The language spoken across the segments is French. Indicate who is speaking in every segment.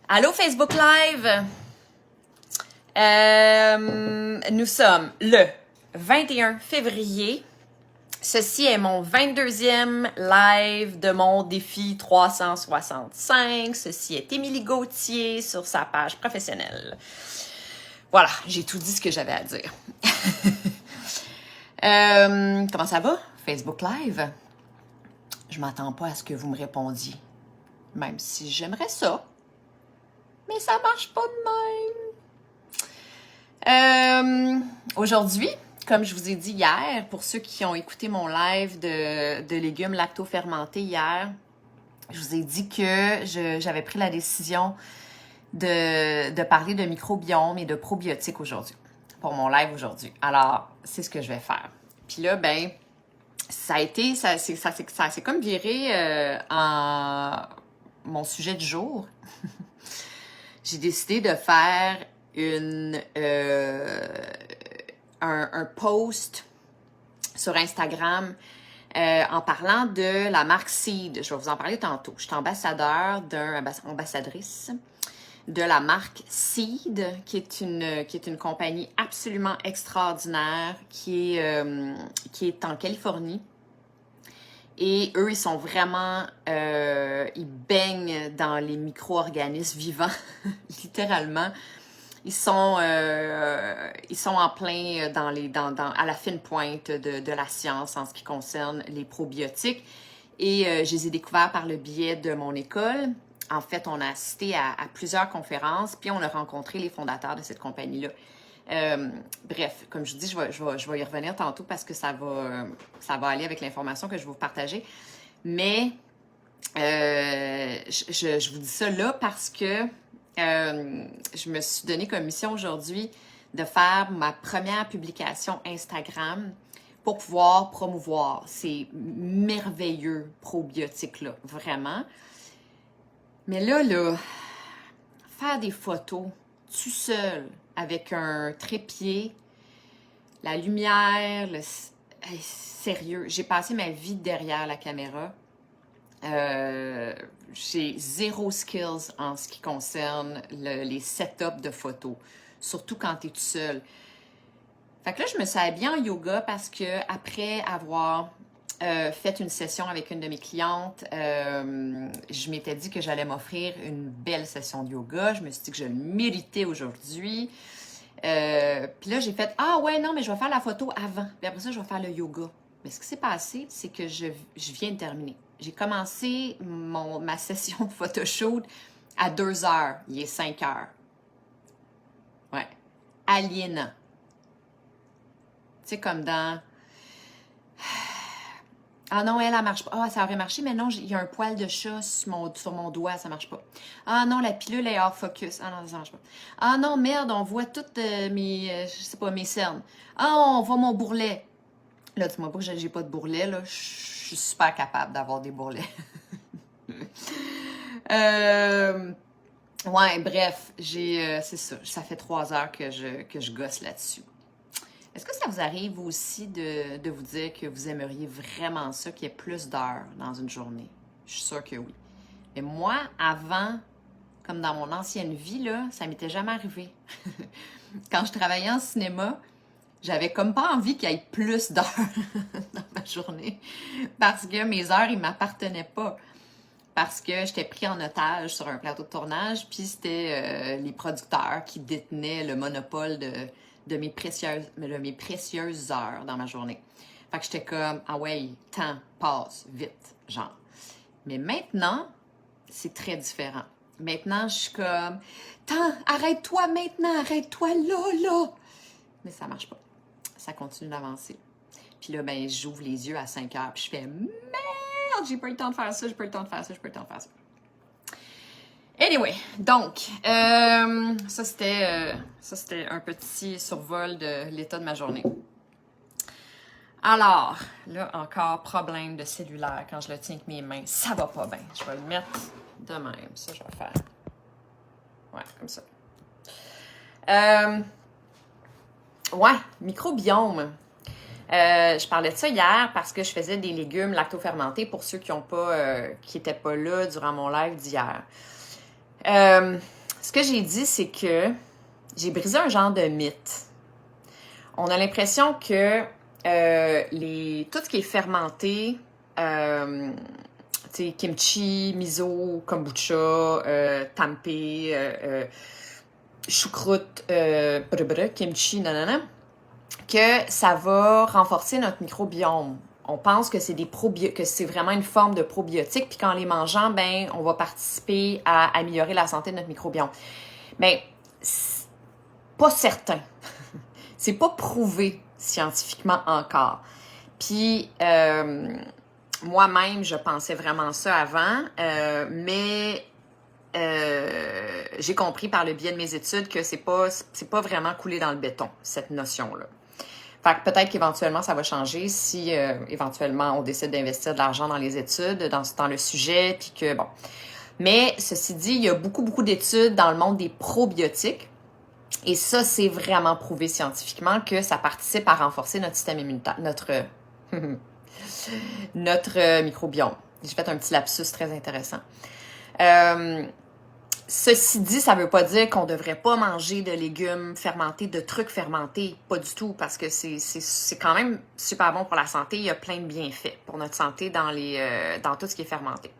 Speaker 1: Allô Facebook Live! Nous sommes le 21 février. Ceci est mon 22e live de mon défi 365. Ceci est Émilie Gauthier sur sa page professionnelle. Voilà, j'ai tout dit ce que j'avais à dire. Comment ça va? Facebook Live? Je m'attends pas à ce que vous me répondiez. Même si j'aimerais ça. Mais ça marche pas de même. Aujourd'hui, comme je vous ai dit hier, pour ceux qui ont écouté mon live de légumes lacto-fermentés hier, je vous ai dit que j'avais pris la décision de parler de microbiome et de probiotiques aujourd'hui, pour mon live aujourd'hui. Alors, c'est ce que je vais faire. Puis là, ben, ça s'est comme viré en mon sujet du jour. J'ai décidé de faire un post sur Instagram en parlant de la marque Seed. Je vais vous en parler tantôt. Je suis ambassadrice de la marque Seed, qui est une compagnie absolument extraordinaire qui est en Californie. Et eux, ils sont vraiment, ils baignent dans les micro-organismes vivants, littéralement. Ils sont en plein à la fine pointe de la science en ce qui concerne les probiotiques. Et je les ai découverts par le biais de mon école. En fait, on a assisté à plusieurs conférences, puis on a rencontré les fondateurs de cette compagnie-là. Bref, comme je vous dis, je vais y revenir tantôt parce que ça va aller avec l'information que je vais vous partager. Mais je vous dis ça là parce que je me suis donné comme mission aujourd'hui de faire ma première publication Instagram pour pouvoir promouvoir ces merveilleux probiotiques-là, vraiment. Mais là, faire des photos tout seul, avec un trépied, la lumière, hey, sérieux, j'ai passé ma vie derrière la caméra. J'ai zéro skills en ce qui concerne les setups de photos, surtout quand tu es tout seul. Fait que là, je me suis habillée en yoga parce que après avoir fait une session avec une de mes clientes, je m'étais dit que j'allais m'offrir une belle session de yoga. Je me suis dit que je le méritais aujourd'hui. Puis là, j'ai fait « Ah ouais, non, mais je vais faire la photo avant. Puis après ça, je vais faire le yoga. » Mais ce qui s'est passé, c'est que je viens de terminer. J'ai commencé ma session de photoshoot à 2 heures. Il est 5 heures. Ouais. Aliénant. Tu sais, comme dans... Ah non, elle marche pas. Ah, ça aurait marché, mais non, il y a un poil de chat sur mon doigt, ça marche pas. Ah non, la pilule est hors focus. Ah non, ça marche pas. Ah non, merde, on voit toutes mes cernes. Ah, on voit mon bourrelet. Là, dis-moi pas que j'ai pas de bourrelet, là. Je suis super capable d'avoir des bourrelets. Ouais, bref, c'est ça. Ça fait 3 heures que je gosse là-dessus. Est-ce que ça vous arrive aussi de vous dire que vous aimeriez vraiment ça, qu'il y ait plus d'heures dans une journée? Je suis sûre que oui. Mais moi, avant, comme dans mon ancienne vie, là, ça m'était jamais arrivé. Quand je travaillais en cinéma, j'avais comme pas envie qu'il y ait plus d'heures dans ma journée parce que mes heures, ils m'appartenaient pas. Parce que j'étais pris en otage sur un plateau de tournage, puis c'était les producteurs qui détenaient le monopole de mes précieuses heures dans ma journée. Fait que j'étais comme, ah ouais, temps passe vite, genre. Mais maintenant, c'est très différent. Maintenant, je suis comme, temps, arrête-toi maintenant, arrête-toi là. Mais ça marche pas. Ça continue d'avancer. Puis là, ben, j'ouvre les yeux à 5 heures, puis je fais, merde, j'ai pas eu le temps de faire ça. Anyway, donc, ça c'était un petit survol de l'état de ma journée. Alors, là encore, problème de cellulaire quand je le tiens avec mes mains. Ça va pas bien. Je vais le mettre de même. Ça, je vais faire. Ouais, comme ça. Ouais, microbiome. Je parlais de ça hier parce que je faisais des légumes lacto-fermentés pour ceux qui n'étaient pas là durant mon live d'hier. Ce que j'ai dit, c'est que j'ai brisé un genre de mythe. On a l'impression que tout ce qui est fermenté, kimchi, miso, kombucha, tempeh, choucroute, kimchi, nanana, que ça va renforcer notre microbiome. On pense que c'est que c'est vraiment une forme de probiotique, puis qu'en les mangeant, ben, on va participer à améliorer la santé de notre microbiome. Mais c'est pas certain. C'est pas prouvé scientifiquement encore. Puis moi-même, je pensais vraiment ça avant, mais j'ai compris par le biais de mes études que c'est pas vraiment coulé dans le béton, cette notion-là. Fait que peut-être qu'éventuellement, ça va changer si éventuellement on décide d'investir de l'argent dans les études, dans le sujet, puis que bon. Mais ceci dit, il y a beaucoup d'études dans le monde des probiotiques. Et ça, c'est vraiment prouvé scientifiquement que ça participe à renforcer notre système immunitaire, notre microbiome. J'ai fait un petit lapsus très intéressant. Ceci dit, ça ne veut pas dire qu'on ne devrait pas manger de légumes fermentés, de trucs fermentés. Pas du tout, parce que c'est quand même super bon pour la santé. Il y a plein de bienfaits pour notre santé dans tout ce qui est fermenté.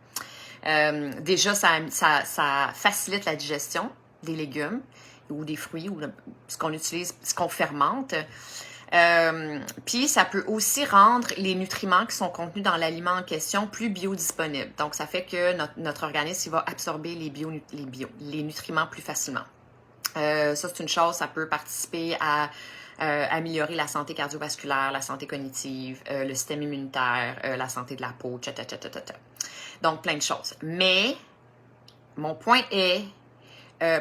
Speaker 1: Déjà, ça facilite la digestion des légumes ou des fruits, ou ce qu'on utilise, ce qu'on fermente. Puis, ça peut aussi rendre les nutriments qui sont contenus dans l'aliment en question plus biodisponibles. Donc, ça fait que notre organisme il va absorber les nutriments plus facilement. Ça, c'est une chose, ça peut participer à améliorer la santé cardiovasculaire, la santé cognitive, le système immunitaire, la santé de la peau, Donc, plein de choses. Mais, mon point est,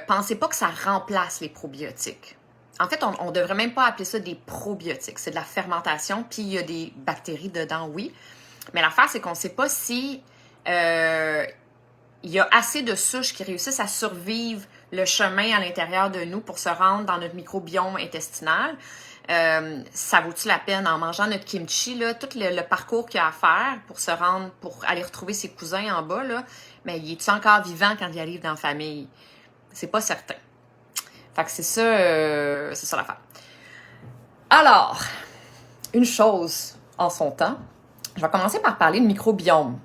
Speaker 1: pensez pas que ça remplace les probiotiques. En fait, on ne devrait même pas appeler ça des probiotiques. C'est de la fermentation, puis il y a des bactéries dedans, oui. Mais l'affaire, c'est qu'on ne sait pas si il y a assez de souches qui réussissent à survivre le chemin à l'intérieur de nous pour se rendre dans notre microbiome intestinal. Ça vaut-il la peine en mangeant notre kimchi, là, tout le parcours qu'il y a à faire pour aller retrouver ses cousins en bas, là, mais il est-tu encore vivant quand il arrive dans la famille? C'est pas certain. Fait que c'est ça l'affaire. Alors, une chose en son temps, je vais commencer par parler de microbiome.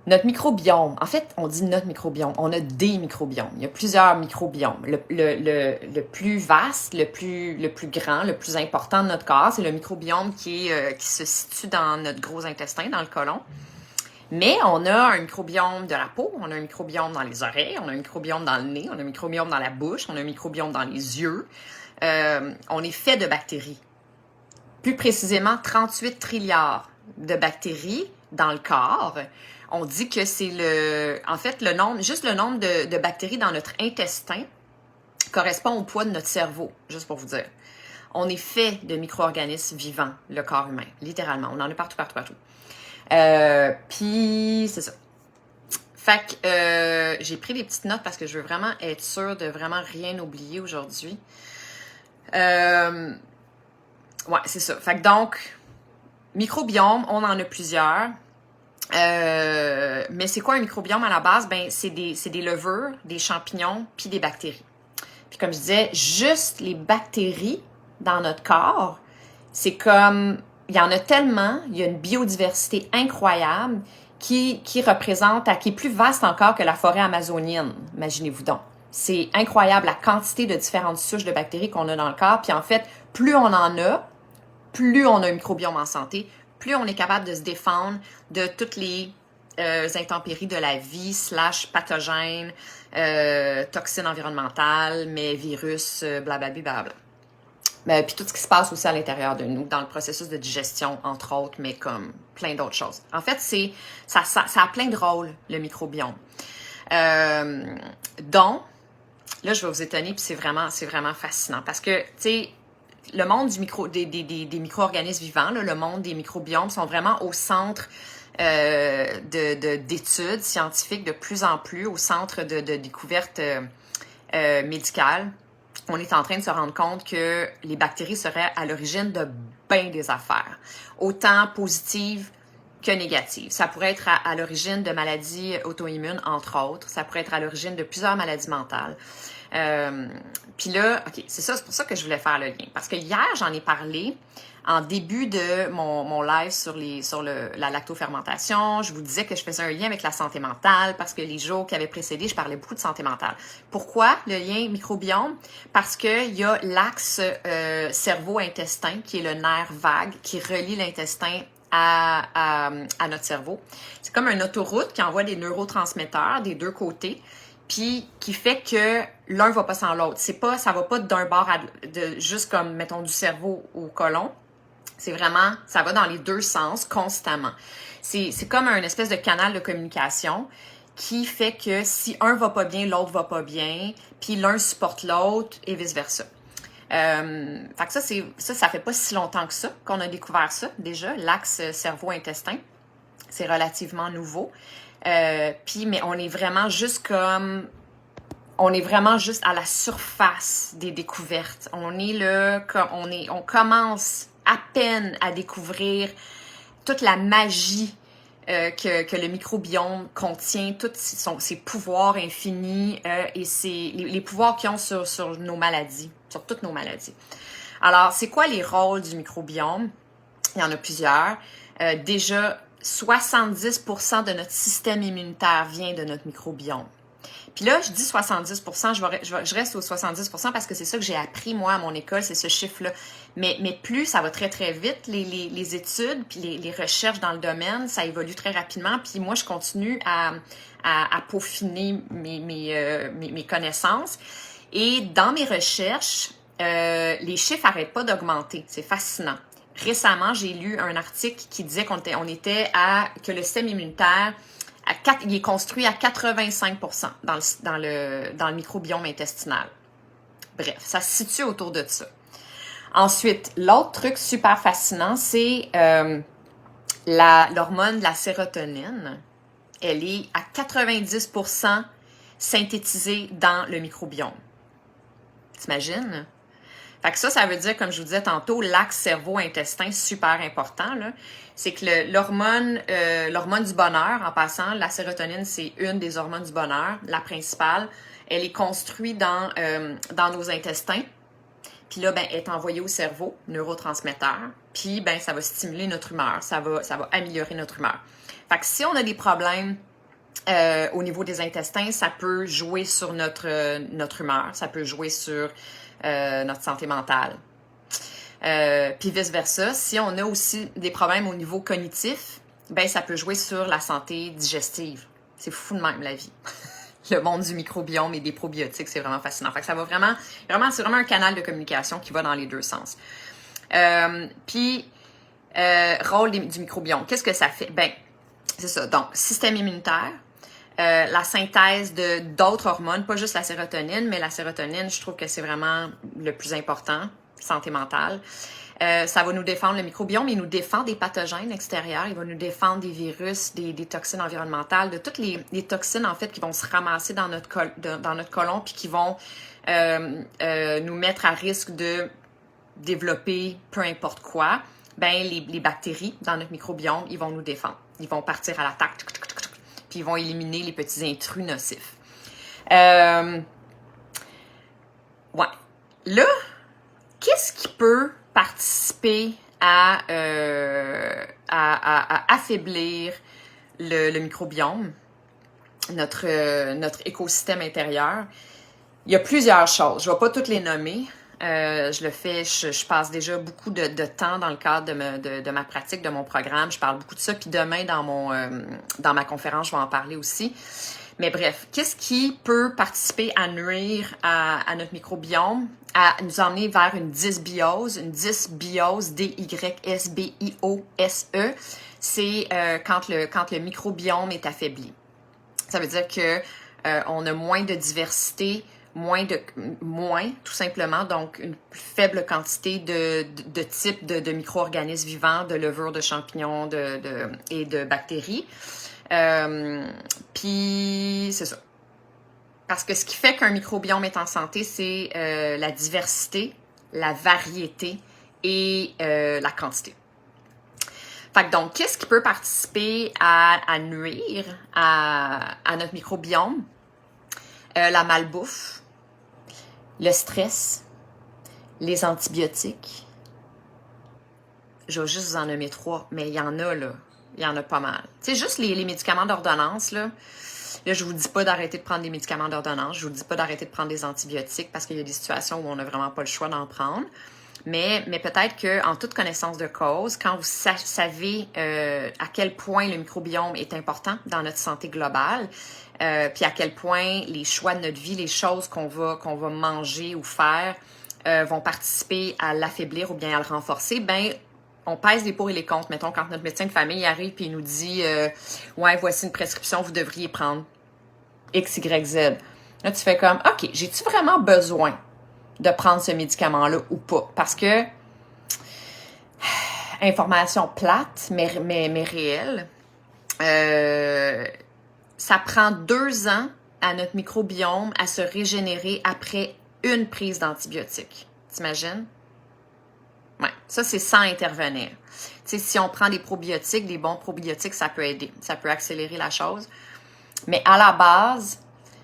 Speaker 1: Notre microbiome, en fait, on dit notre microbiome, on a des microbiomes. Il y a plusieurs microbiomes. Le plus vaste, le plus grand, le plus important de notre corps, c'est le microbiome qui se situe dans notre gros intestin, dans le côlon. Mais on a un microbiome de la peau, on a un microbiome dans les oreilles, on a un microbiome dans le nez, on a un microbiome dans la bouche, on a un microbiome dans les yeux. On est fait de bactéries. Plus précisément, 38 trilliards de bactéries dans le corps. On dit que c'est juste le nombre de bactéries dans notre intestin correspond au poids de notre cerveau, juste pour vous dire. On est fait de micro-organismes vivants, le corps humain, littéralement. On en est partout. Puis, c'est ça. Fait que j'ai pris des petites notes parce que je veux vraiment être sûre de vraiment rien oublier aujourd'hui. Ouais, c'est ça. Fait que donc, microbiome, on en a plusieurs. Mais c'est quoi un microbiome à la base? Ben, c'est des levures, des champignons, puis des bactéries. Puis comme je disais, juste les bactéries dans notre corps, c'est comme... Il y en a tellement, il y a une biodiversité incroyable qui est plus vaste encore que la forêt amazonienne, imaginez-vous donc. C'est incroyable la quantité de différentes souches de bactéries qu'on a dans le corps. Puis en fait, plus on en a, plus on a un microbiome en santé, plus on est capable de se défendre de toutes les intempéries de la vie, /pathogènes, toxines environnementales, mais virus, blablabla. Puis tout ce qui se passe aussi à l'intérieur de nous, dans le processus de digestion, entre autres, mais comme plein d'autres choses. En fait, ça a plein de rôles, le microbiome. Donc, là, je vais vous étonner, puis c'est vraiment fascinant. Parce que, tu sais, le monde des micro-organismes vivants, là, le monde des microbiomes sont vraiment au centre d'études scientifiques de plus en plus, au centre de découvertes médicales. On est en train de se rendre compte que les bactéries seraient à l'origine de bien des affaires, autant positives que négatives. Ça pourrait être à l'origine de maladies auto-immunes, entre autres. Ça pourrait être à l'origine de plusieurs maladies mentales. Puis là, OK, c'est pour ça que je voulais faire le lien. Parce que hier, j'en ai parlé en début de mon live sur la lactofermentation. Je vous disais que je faisais un lien avec la santé mentale parce que les jours qui avaient précédé, je parlais beaucoup de santé mentale. Pourquoi le lien microbiome? Parce qu'il y a l'axe cerveau-intestin qui est le nerf vague qui relie l'intestin à notre cerveau. C'est comme une autoroute qui envoie des neurotransmetteurs des deux côtés, puis qui fait que l'un va pas sans l'autre. Ça va pas d'un bord juste comme, mettons, du cerveau au côlon. C'est vraiment, ça va dans les deux sens constamment. C'est comme un espèce de canal de communication qui fait que si un va pas bien, l'autre va pas bien, puis l'un supporte l'autre et vice-versa. Fait que ça fait pas si longtemps que ça qu'on a découvert ça déjà, l'axe cerveau-intestin. C'est relativement nouveau. Mais on est vraiment juste à la surface des découvertes. On est là, on commence à peine à découvrir toute la magie que le microbiome contient, tous ses pouvoirs infinis et les pouvoirs qu'ils ont sur nos maladies, sur toutes nos maladies. Alors, c'est quoi les rôles du microbiome? Il y en a plusieurs. Déjà, 70% de notre système immunitaire vient de notre microbiome. Puis là, je dis 70%, je reste aux 70% parce que c'est ça que j'ai appris, moi, à mon école, c'est ce chiffre-là. Mais plus, ça va très, très vite, les études, puis les recherches dans le domaine, ça évolue très rapidement. Puis moi, je continue à peaufiner mes connaissances. Et dans mes recherches, les chiffres n'arrêtent pas d'augmenter. C'est fascinant. Récemment, j'ai lu un article qui disait que le système immunitaire il est construit à 85% dans le microbiome intestinal. Bref, ça se situe autour de ça. Ensuite, l'autre truc super fascinant, c'est l'hormone de la sérotonine. Elle est à 90% synthétisée dans le microbiome. T'imagines? Fait que ça veut dire, comme je vous disais tantôt, l'axe cerveau-intestin, super important, là. C'est que l'hormone du bonheur, en passant, la sérotonine, c'est une des hormones du bonheur, la principale. Elle est construite dans nos intestins. Puis là, elle est envoyée au cerveau, neurotransmetteur. Puis, ça va stimuler notre humeur. Ça va améliorer notre humeur. Fait que si on a des problèmes au niveau des intestins, ça peut jouer sur notre humeur. Ça peut jouer sur notre santé mentale. Puis vice-versa, si on a aussi des problèmes au niveau cognitif, ça peut jouer sur la santé digestive. C'est fou de même, la vie. Le monde du microbiome et des probiotiques, c'est vraiment fascinant. Fait que ça va c'est vraiment un canal de communication qui va dans les deux sens. Rôle du microbiome, qu'est-ce que ça fait? C'est ça. Donc, système immunitaire, la synthèse d'autres hormones, pas juste la sérotonine, mais la sérotonine, je trouve que c'est vraiment le plus important, santé mentale. Ça va nous défendre le microbiome, il nous défend des pathogènes extérieurs, il va nous défendre des virus, des toxines environnementales, de toutes les toxines en fait qui vont se ramasser dans notre côlon puis qui vont nous mettre à risque de développer peu importe quoi. Les bactéries dans notre microbiome, ils vont nous défendre. Ils vont partir à l'attaque, puis ils vont éliminer les petits intrus nocifs. Ouais. Là, qu'est-ce qui peut participer à affaiblir le microbiome, notre écosystème intérieur? Il y a plusieurs choses. Je ne vais pas toutes les nommer. Je passe déjà beaucoup de temps dans le cadre de ma pratique, de mon programme. Je parle beaucoup de ça. Puis demain, dans ma conférence, je vais en parler aussi. Mais bref, qu'est-ce qui peut participer à nuire à notre microbiome, à nous emmener vers une dysbiose, D-Y-S-B-I-O-S-E, c'est quand le microbiome est affaibli. Ça veut dire que on a moins de diversité, moins tout simplement, donc une plus faible quantité de types de micro-organismes vivants, de levures, de champignons et de bactéries. Puis c'est ça. Parce que ce qui fait qu'un microbiome est en santé, c'est la diversité, la variété et la quantité. Fait que donc, qu'est-ce qui peut participer à nuire à notre microbiome? La malbouffe, le stress, les antibiotiques. Je vais juste vous en nommer 3, mais il y en a, là. Il y en a pas mal. Tu sais, juste les médicaments d'ordonnance, là. Là, je vous dis pas d'arrêter de prendre des médicaments d'ordonnance. Je vous dis pas d'arrêter de prendre des antibiotiques parce qu'il y a des situations où on n'a vraiment pas le choix d'en prendre. Mais peut-être qu'en toute connaissance de cause, quand vous savez à quel point le microbiome est important dans notre santé globale, puis à quel point les choix de notre vie, les choses qu'on va manger ou faire vont participer à l'affaiblir ou bien à le renforcer, ben on pèse les pour et les contre. Mettons, quand notre médecin de famille arrive et il nous dit ouais, voici une prescription, vous devriez prendre X, Y, Z. Là, tu fais comme, OK, j'ai-tu vraiment besoin de prendre ce médicament-là ou pas? Parce que, information plate, mais réelle, ça prend 2 ans à notre microbiome à se régénérer après une prise d'antibiotiques. T'imagines? Ouais, ça, c'est sans intervenir. Tu sais, si on prend des probiotiques, des bons probiotiques, ça peut aider. Ça peut accélérer la chose. Mais à la base,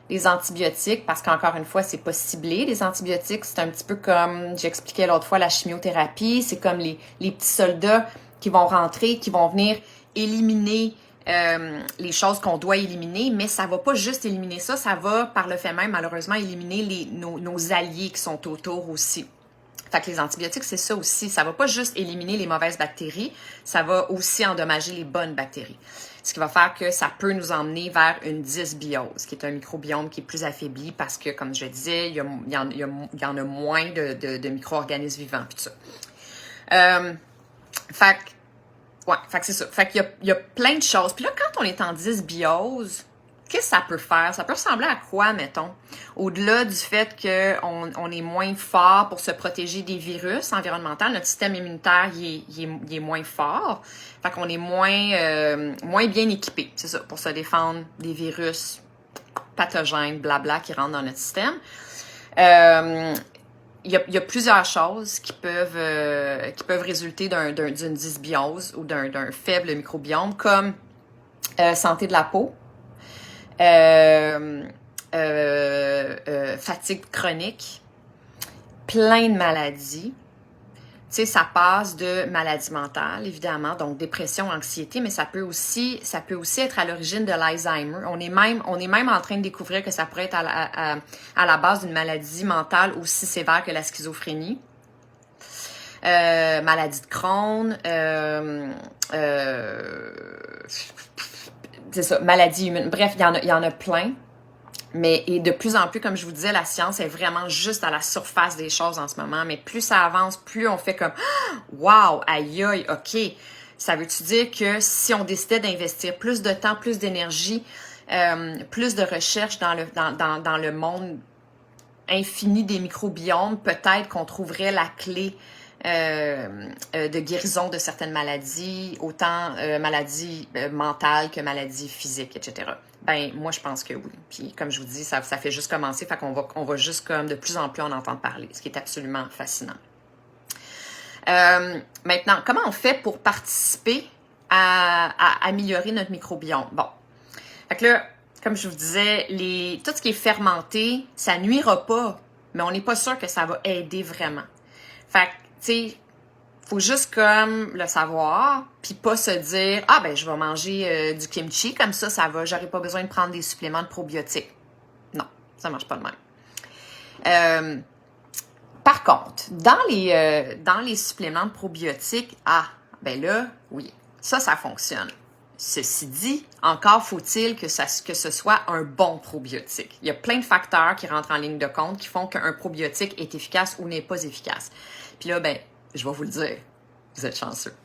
Speaker 1: les antibiotiques, parce qu'encore une fois, c'est pas ciblé. Les antibiotiques, c'est un petit peu comme, j'expliquais l'autre fois, la chimiothérapie. C'est comme les petits soldats qui vont rentrer, qui vont venir éliminer les choses qu'on doit éliminer, mais ça va pas juste éliminer ça, ça va, par le fait même, malheureusement, éliminer nos alliés qui sont autour aussi. Fait que les antibiotiques, c'est ça aussi. Ça va pas juste éliminer les mauvaises bactéries, ça va aussi endommager les bonnes bactéries. Ce qui va faire que ça peut nous emmener vers une dysbiose, qui est un microbiome qui est plus affaibli parce que, comme je disais, il y en a moins de micro-organismes vivants, puis tout ça. Fait que c'est ça. Fait qu'il y a plein de choses. Puis là, quand on est en dysbiose, qu'est-ce que ça peut faire? Ça peut ressembler à quoi, mettons? Au-delà du fait qu'on est moins fort pour se protéger des virus environnementaux, notre système immunitaire, il est moins fort. Fait qu'on est moins bien équipé, c'est ça, pour se défendre des virus pathogènes, blabla, qui rentrent dans notre système. Il y a plusieurs choses qui peuvent résulter d'une dysbiose ou d'un faible microbiome, comme santé de la peau, fatigue chronique, plein de maladies. Tu sais, ça passe de maladies mentales, évidemment, donc dépression, anxiété, mais ça peut aussi être à l'origine de l'Alzheimer. On est même en train de découvrir que ça pourrait être à la base d'une maladie mentale aussi sévère que la schizophrénie. Maladie de Crohn, c'est ça, maladie humaine. Bref, il y en a plein. Et de plus en plus, comme je vous disais, la science est vraiment juste à la surface des choses en ce moment. Mais plus ça avance, plus on fait comme « Wow, aïe aïe, OK ». Ça veut-tu dire que si on décidait d'investir plus de temps, plus d'énergie, plus de recherche dans le monde infini des microbiomes, peut-être qu'on trouverait la clé de guérison de certaines maladies, autant maladies mentales que maladies physiques, etc. Ben, moi, je pense que oui. Puis, comme je vous dis, ça fait juste commencer, fait qu'on va juste comme de plus en plus en entendre parler, ce qui est absolument fascinant. Maintenant, comment on fait pour participer à améliorer notre microbiome? Bon, fait que là, comme je vous disais, tout ce qui est fermenté, ça nuira pas, mais on n'est pas sûr que ça va aider vraiment. Fait que, tu sais, faut juste comme le savoir, puis pas se dire « Ah, ben je vais manger du kimchi, comme ça va, j'aurai pas besoin de prendre des suppléments de probiotiques. » Non, ça marche pas de même. Par contre, dans les suppléments de probiotiques, ben là, oui, ça fonctionne. Ceci dit, encore faut-il que ce soit un bon probiotique. Il y a plein de facteurs qui rentrent en ligne de compte qui font qu'un probiotique est efficace ou n'est pas efficace. Puis là, ben, je vais vous le dire, vous êtes chanceux.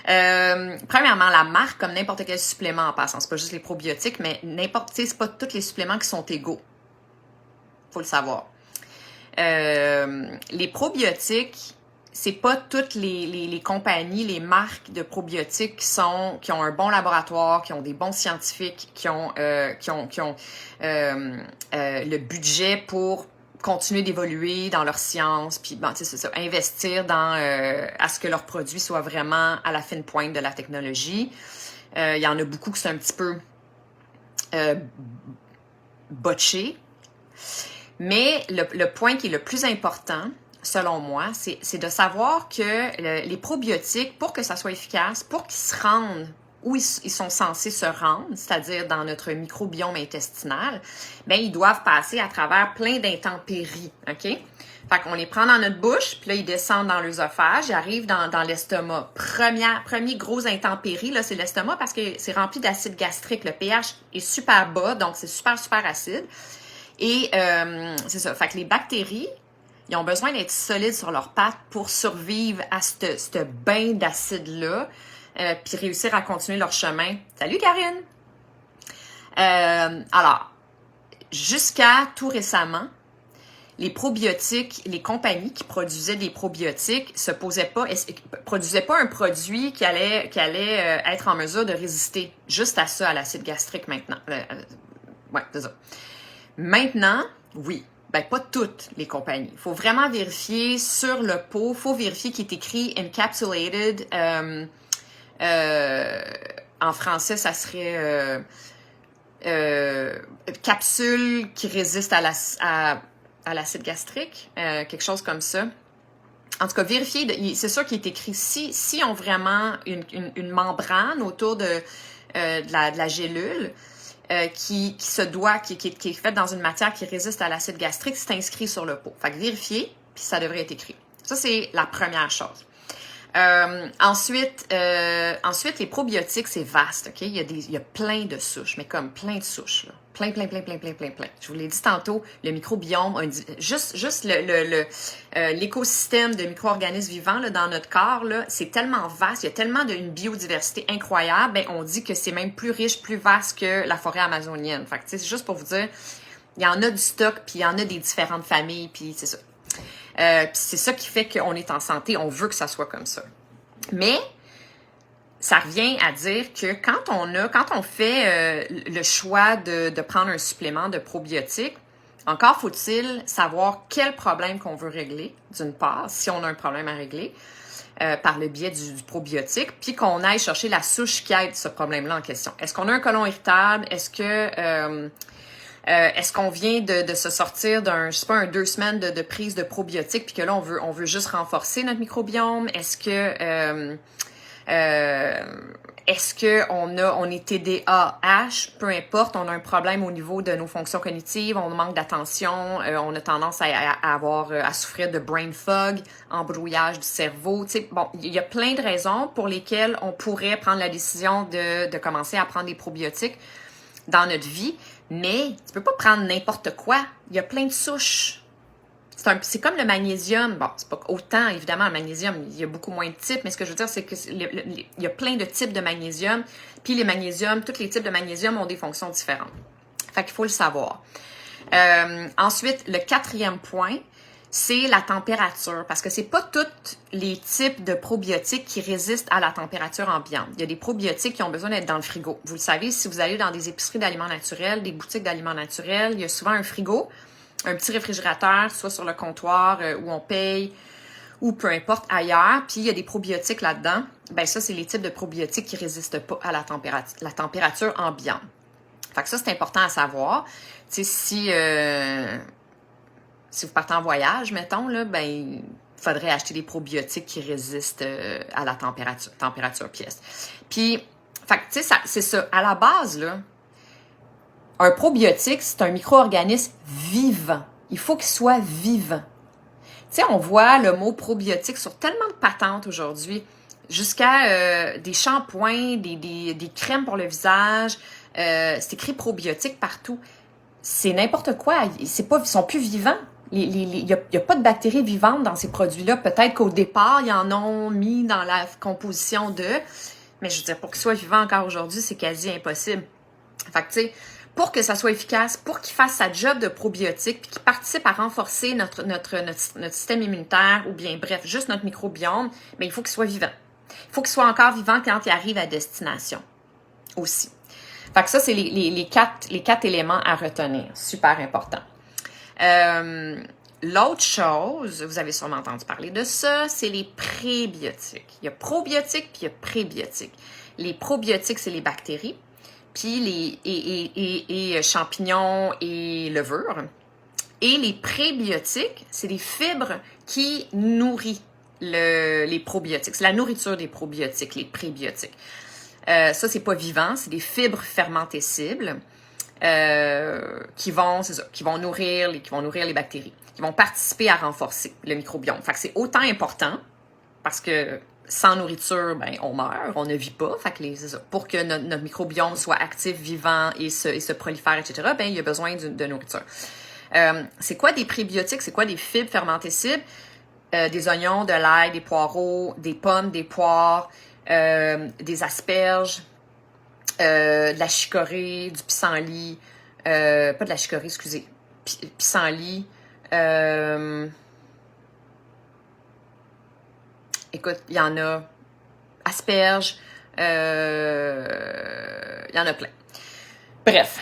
Speaker 1: Premièrement, la marque, comme n'importe quel supplément en passant, c'est pas juste les probiotiques, mais c'est pas tous les suppléments qui sont égaux. Faut le savoir. Les probiotiques, c'est pas toutes les compagnies, les marques de probiotiques qui ont un bon laboratoire, qui ont des bons scientifiques, qui ont le budget pour continuer d'évoluer dans leur science, puis bon, c'est ça, investir dans à ce que leurs produits soient vraiment à la fine pointe de la technologie. Il y en a beaucoup qui sont un petit peu botchés. Mais le point qui est le plus important, selon moi, c'est de savoir que les probiotiques, pour que ça soit efficace, pour qu'ils se rendent où ils sont censés se rendre, c'est-à-dire dans notre microbiome intestinal, bien, ils doivent passer à travers plein d'intempéries, OK? Fait qu'on les prend dans notre bouche, puis là, ils descendent dans l'œsophage, ils arrivent dans l'estomac. Premier gros intempérie, là, c'est l'estomac parce que c'est rempli d'acide gastrique. Le pH est super bas, donc c'est super, super acide. Et c'est ça. Fait que les bactéries, ils ont besoin d'être solides sur leurs pattes pour survivre à ce bain d'acide-là, puis réussir à continuer leur chemin. Salut Karine! Alors, jusqu'à tout récemment, les probiotiques, les compagnies qui produisaient des probiotiques produisaient pas un produit qui allait être en mesure de résister juste à ça, à l'acide gastrique maintenant. Ouais, c'est ça. Maintenant, oui. Ben, pas toutes les compagnies. Il faut vraiment vérifier sur le pot. Il faut vérifier qu'il est écrit « encapsulated ». En français, ça serait capsule qui résiste à l'acide gastrique, quelque chose comme ça. En tout cas, vérifiez, c'est sûr qu'il est écrit si on vraiment une membrane autour de la gélule qui est faite dans une matière qui résiste à l'acide gastrique, c'est inscrit sur le pot. Fait que vérifiez, puis ça devrait être écrit. Ça, c'est la première chose. Ensuite, les probiotiques, c'est vaste, OK? Il y a plein de souches, mais comme plein de souches, là. Plein. Je vous l'ai dit tantôt, le microbiome, juste l'écosystème de micro-organismes vivants là, dans notre corps, là, c'est tellement vaste, il y a tellement d'une biodiversité incroyable, ben, on dit que c'est même plus riche, plus vaste que la forêt amazonienne. Fait que, c'est juste pour vous dire, il y en a du stock, puis il y en a des différentes familles, puis c'est ça. Puis c'est ça qui fait qu'on est en santé, on veut que ça soit comme ça. Mais ça revient à dire que quand on fait le choix de prendre un supplément de probiotiques, encore faut-il savoir quel problème qu'on veut régler, d'une part, si on a un problème à régler, par le biais du probiotique, puis qu'on aille chercher la souche qui aide ce problème-là en question. Est-ce qu'on a un côlon irritable? Est-ce qu'on vient de se sortir d'un, je sais pas, 2 semaines de prise de probiotiques, puis que là, on veut juste renforcer notre microbiome? Est-ce qu'on est TDAH? Peu importe, on a un problème au niveau de nos fonctions cognitives, on manque d'attention, on a tendance à souffrir de brain fog, embrouillage du cerveau. Tu sais, bon, il y a plein de raisons pour lesquelles on pourrait prendre la décision de commencer à prendre des probiotiques dans notre vie, mais tu peux pas prendre n'importe quoi. Il y a plein de souches. C'est comme le magnésium. Bon, c'est pas autant, évidemment, le magnésium, il y a beaucoup moins de types, mais ce que je veux dire, c'est que il y a plein de types de magnésium, puis les magnésiums, tous les types de magnésium ont des fonctions différentes. Fait qu'il faut le savoir. Ensuite, le 4e point, c'est la température, parce que c'est pas tous les types de probiotiques qui résistent à la température ambiante. Il y a des probiotiques qui ont besoin d'être dans le frigo. Vous le savez, si vous allez dans des épiceries d'aliments naturels, des boutiques d'aliments naturels, il y a souvent un frigo, un petit réfrigérateur, soit sur le comptoir où on paye ou peu importe ailleurs, puis il y a des probiotiques là-dedans. Ben ça, c'est les types de probiotiques qui résistent pas à la température ambiante. Fait que ça, c'est important à savoir. Tu sais, si vous partez en voyage, mettons, là, ben, il faudrait acheter des probiotiques qui résistent à la température pièce. Puis, fait que, tu sais, c'est ça. À la base, là, un probiotique, c'est un micro-organisme vivant. Il faut qu'il soit vivant. Tu sais, on voit le mot probiotique sur tellement de patentes aujourd'hui, jusqu'à des shampoings, des crèmes pour le visage. C'est écrit probiotique partout. C'est n'importe quoi. Ils sont plus vivants. Il n'y a pas de bactéries vivantes dans ces produits-là. Peut-être qu'au départ, ils en ont mis dans la composition mais je veux dire, pour qu'ils soient vivants encore aujourd'hui, c'est quasi impossible. Fait que, tu sais, pour que ça soit efficace, pour qu'il fasse sa job de probiotique, puis qu'il participe à renforcer notre système immunitaire, ou bien, bref, juste notre microbiome, mais il faut qu'il soit vivant. Il faut qu'il soit encore vivant quand il arrive à destination aussi. Fait que ça, c'est les quatre éléments à retenir. Super important. L'autre chose, vous avez sûrement entendu parler de ça, c'est les prébiotiques. Il y a probiotiques puis il y a prébiotiques. Les probiotiques, c'est les bactéries, puis les champignons et levures. Et les prébiotiques, c'est les fibres qui nourrissent les probiotiques. C'est la nourriture des probiotiques, les prébiotiques. Ça, c'est pas vivant, c'est des fibres fermentescibles qui vont nourrir les bactéries, qui vont participer à renforcer le microbiome. Fait que c'est autant important parce que sans nourriture, ben, on meurt, on ne vit pas. Fait que pour que notre microbiome soit actif, vivant et se prolifère, etc., ben, il y a besoin de nourriture. C'est quoi des prébiotiques? C'est quoi des fibres fermentescibles? Des oignons, de l'ail, des poireaux, des pommes, des poires, des asperges, de la chicorée, du pissenlit, pas de la chicorée, excusez, pissenlit, écoute, il y en a, asperges, il y en a plein. Bref,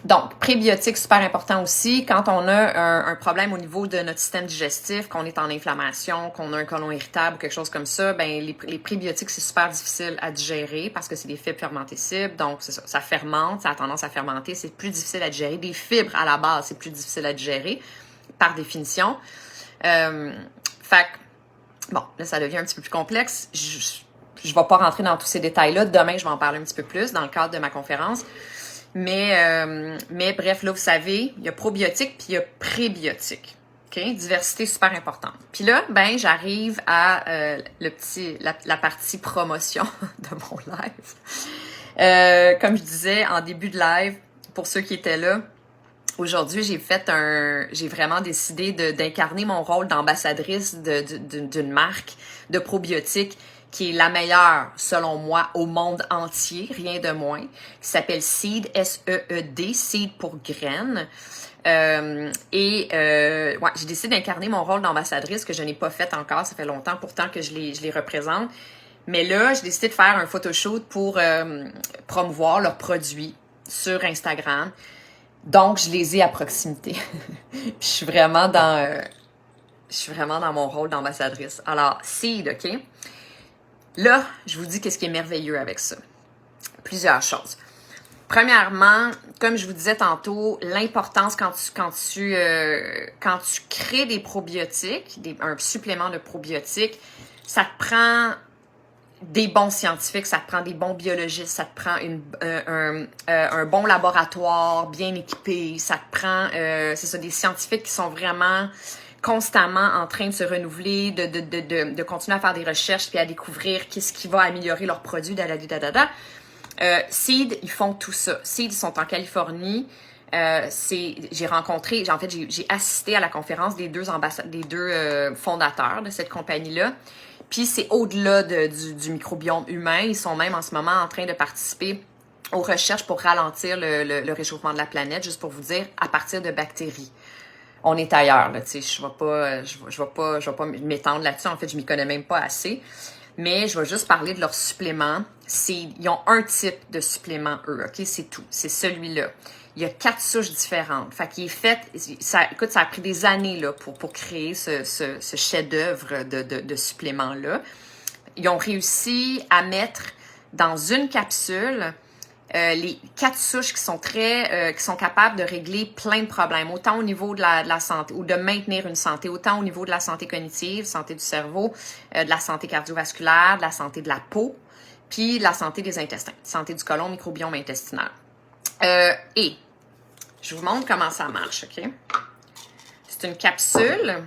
Speaker 1: donc, prébiotiques, super important aussi. Quand on a un problème au niveau de notre système digestif, qu'on est en inflammation, qu'on a un côlon irritable ou quelque chose comme ça, ben les prébiotiques, c'est super difficile à digérer parce que c'est des fibres fermentescibles. Donc, c'est ça, ça fermente, ça a tendance à fermenter, c'est plus difficile à digérer. Des fibres, à la base, c'est plus difficile à digérer, par définition. Fait que, bon, là, ça devient un petit peu plus complexe. Je ne vais pas rentrer dans tous ces détails-là. Demain, je vais en parler un petit peu plus dans le cadre de ma conférence. Mais bref, là, vous savez, il y a probiotiques puis il y a prébiotiques. Okay? Diversité super importante. Puis là, ben, j'arrive à la partie promotion de mon live. Comme je disais en début de live, pour ceux qui étaient là, aujourd'hui, j'ai vraiment décidé d'incarner mon rôle d'ambassadrice d'une marque de probiotiques qui est la meilleure, selon moi, au monde entier, rien de moins, qui s'appelle Seed, S-E-E-D, Seed pour graines. Ouais, j'ai décidé d'incarner mon rôle d'ambassadrice que je n'ai pas fait encore, ça fait longtemps pourtant que je les représente. Mais là, j'ai décidé de faire un photoshoot pour promouvoir leurs produits sur Instagram. Donc, je les ai à proximité. Puis je suis vraiment dans mon rôle d'ambassadrice. Alors, Seed, OK? Là, je vous dis qu'est-ce qui est merveilleux avec ça. Plusieurs choses. Premièrement, comme je vous disais tantôt, l'importance quand tu crées des probiotiques, un supplément de probiotiques, ça te prend des bons scientifiques, ça te prend des bons biologistes, ça te prend un bon laboratoire bien équipé, ça te prend, des scientifiques qui sont vraiment constamment en train de se renouveler, de continuer à faire des recherches puis à découvrir qu'est-ce qui va améliorer leurs produits, Seed, ils font tout ça. Seed, ils sont en Californie. J'ai assisté à la conférence des deux fondateurs de cette compagnie-là. Puis c'est au-delà du microbiome humain. Ils sont même en ce moment en train de participer aux recherches pour ralentir le réchauffement de la planète, juste pour vous dire, à partir de bactéries. On est ailleurs, là, tu sais, je vais pas m'étendre là-dessus. En fait, je m'y connais même pas assez. Mais je vais juste parler de leurs suppléments. Ils ont un type de supplément, eux, OK? C'est tout. C'est celui-là. Il y a 4 souches différentes. Fait qu'il est fait... ça a pris des années, là, pour créer ce chef-d'œuvre de supplément-là. Ils ont réussi à mettre dans une capsule les 4 souches qui sont capables de régler plein de problèmes, autant au niveau de la santé, ou de maintenir une santé, autant au niveau de la santé cognitive, santé du cerveau, de la santé cardiovasculaire, de la santé de la peau, puis de la santé des intestins, santé du côlon, microbiome intestinal. Et je vous montre comment ça marche, OK? C'est une capsule,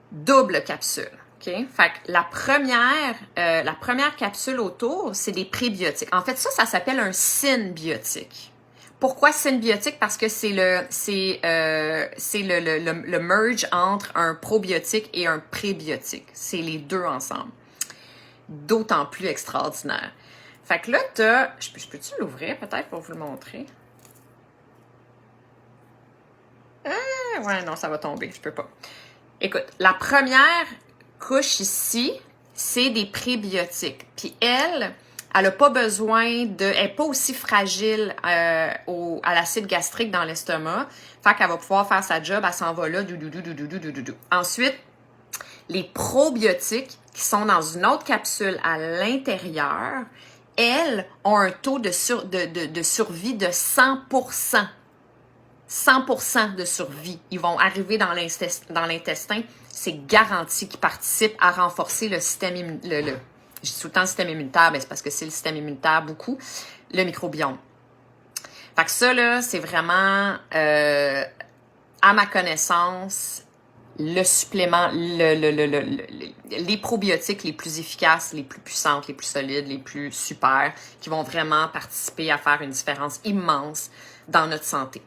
Speaker 1: double capsule. Okay? Fait que la première capsule autour, c'est des prébiotiques. En fait, ça s'appelle un synbiotique. Pourquoi synbiotique? Parce que c'est le merge entre un probiotique et un prébiotique. C'est les deux ensemble. D'autant plus extraordinaire. Fait que là, je peux-tu l'ouvrir peut-être pour vous le montrer? Ouais, non, ça va tomber. Je peux pas. Écoute, la première couche ici, c'est des prébiotiques. Puis elle
Speaker 2: Elle n'a pas besoin de... Elle n'est pas aussi fragile à l'acide gastrique dans l'estomac. Fait qu'elle va pouvoir faire sa job, elle s'en va là. Ensuite, les probiotiques qui sont dans une autre capsule à l'intérieur, elles ont un taux de survie de 100%. 100% de survie. Ils vont arriver dans l'intestin. C'est garanti qu'ils participent à renforcer le système immunitaire. Je dis tout le temps système immunitaire, mais c'est parce que c'est le système immunitaire beaucoup, le microbiome. Fait que ça, là, c'est vraiment, à ma connaissance, le supplément, les probiotiques les plus efficaces, les plus puissantes, les plus solides, les plus super, qui vont vraiment participer à faire une différence immense dans notre santé.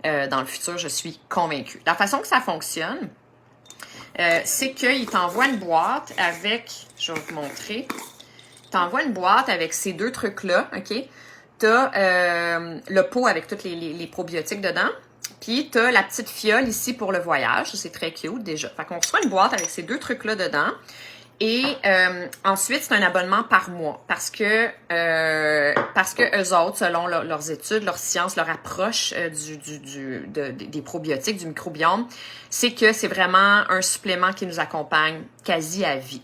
Speaker 2: Dans le futur, je suis convaincue. La façon que ça fonctionne, c'est qu'il t'envoie une boîte avec, je vais vous montrer, il t'envoie une boîte avec ces deux trucs-là, OK? T'as le pot avec tous les probiotiques dedans, puis t'as la petite fiole ici pour le voyage, c'est très cute déjà. Fait qu'on reçoit une boîte avec ces deux trucs-là dedans, et ensuite, c'est un abonnement par mois, parce que eux autres, selon leurs études, leur science, leur approche des probiotiques, du microbiome, c'est que c'est vraiment un supplément qui nous accompagne quasi à vie.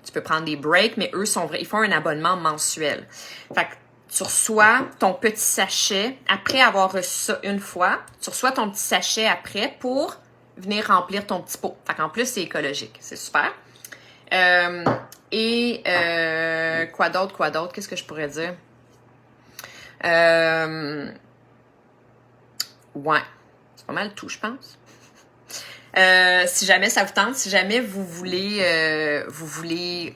Speaker 2: Tu peux prendre des breaks, mais eux ils font un abonnement mensuel. Fait que tu reçois ton petit sachet, après avoir reçu ça une fois, tu reçois ton petit sachet après pour venir remplir ton petit pot. Fait qu'en plus, c'est écologique. C'est super. Quoi d'autre? Qu'est-ce que je pourrais dire? Ouais, c'est pas mal tout, je pense. Si jamais ça vous tente, si jamais vous voulez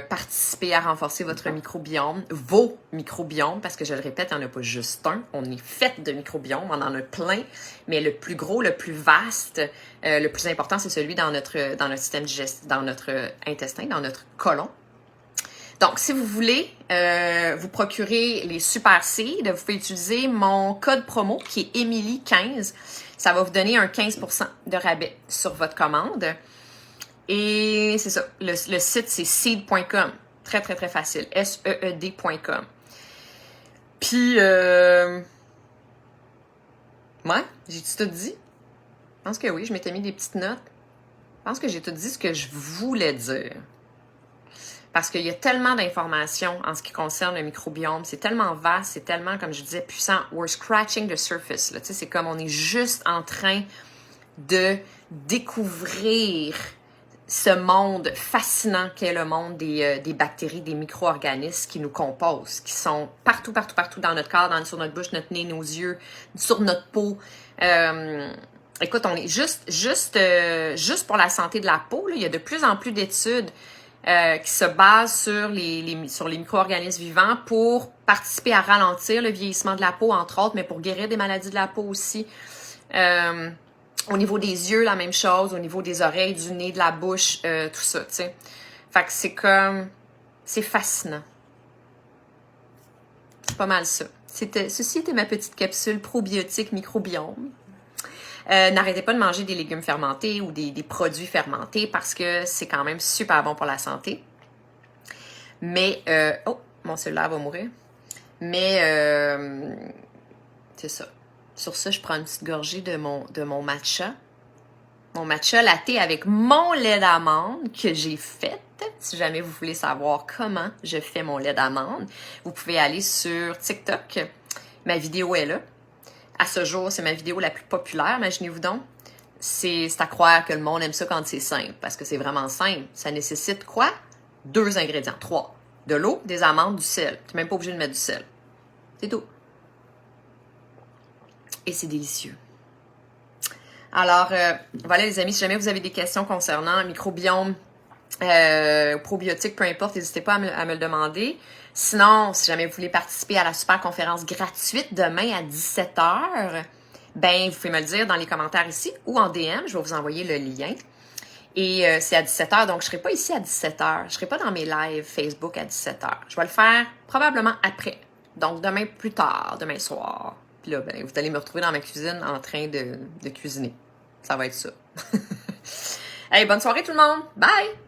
Speaker 2: participer à renforcer votre microbiome, vos microbiomes, parce que je le répète, il n'y en a pas juste un, on est fait de microbiomes, on en a plein, mais le plus gros, le plus vaste, le plus important, c'est celui dans notre système digestif, dans notre intestin, dans notre côlon. Donc, si vous voulez vous procurer les Super Seeds, vous pouvez utiliser mon code promo qui est Émilie15. Ça va vous donner un 15% de rabais sur votre commande. Et c'est ça. Le site, c'est seed.com. Très, très, très facile. SEED.com. Puis, ouais, j'ai-tu tout dit? Je pense que oui, je m'étais mis des petites notes. Je pense que j'ai tout dit ce que je voulais dire. Parce qu'il y a tellement d'informations en ce qui concerne le microbiome. C'est tellement vaste, c'est tellement, comme je disais, puissant. We're scratching the surface. Là. Tu sais, c'est comme on est juste en train de découvrir ce monde fascinant qu'est le monde des bactéries, des micro-organismes qui nous composent, qui sont partout dans notre corps, sur notre bouche, notre nez, nos yeux, sur notre peau. Écoute, on est juste pour la santé de la peau, là, il y a de plus en plus d'études qui se basent sur les micro-organismes vivants pour participer à ralentir le vieillissement de la peau, entre autres, mais pour guérir des maladies de la peau aussi. Au niveau des yeux, la même chose. Au niveau des oreilles, du nez, de la bouche, tout ça, tu sais. Fait que c'est fascinant. C'est pas mal ça. Ceci était ma petite capsule probiotique microbiome. N'arrêtez pas de manger des légumes fermentés ou des produits fermentés parce que c'est quand même super bon pour la santé. Mais, oh, mon cellulaire va mourir. Mais, c'est ça. Sur ça, je prends une petite gorgée de mon matcha. Mon matcha latte avec mon lait d'amande que j'ai fait. Si jamais vous voulez savoir comment je fais mon lait d'amande, vous pouvez aller sur TikTok. Ma vidéo est là. À ce jour, c'est ma vidéo la plus populaire, imaginez-vous donc. C'est à croire que le monde aime ça quand c'est simple, parce que c'est vraiment simple. Ça nécessite quoi? 2 ingrédients, 3. De l'eau, des amandes, du sel. Tu n'es même pas obligé de mettre du sel. C'est tout. Et c'est délicieux. Alors, voilà les amis, si jamais vous avez des questions concernant le microbiome, probiotiques, peu importe, n'hésitez pas à me le demander. Sinon, si jamais vous voulez participer à la super conférence gratuite demain à 17h, ben vous pouvez me le dire dans les commentaires ici ou en DM, je vais vous envoyer le lien. Et c'est à 17h, donc je ne serai pas ici à 17h. Je ne serai pas dans mes lives Facebook à 17h. Je vais le faire probablement après. Donc demain plus tard, demain soir. Puis là, ben, vous allez me retrouver dans ma cuisine en train de cuisiner. Ça va être ça. Hey, bonne soirée tout le monde! Bye!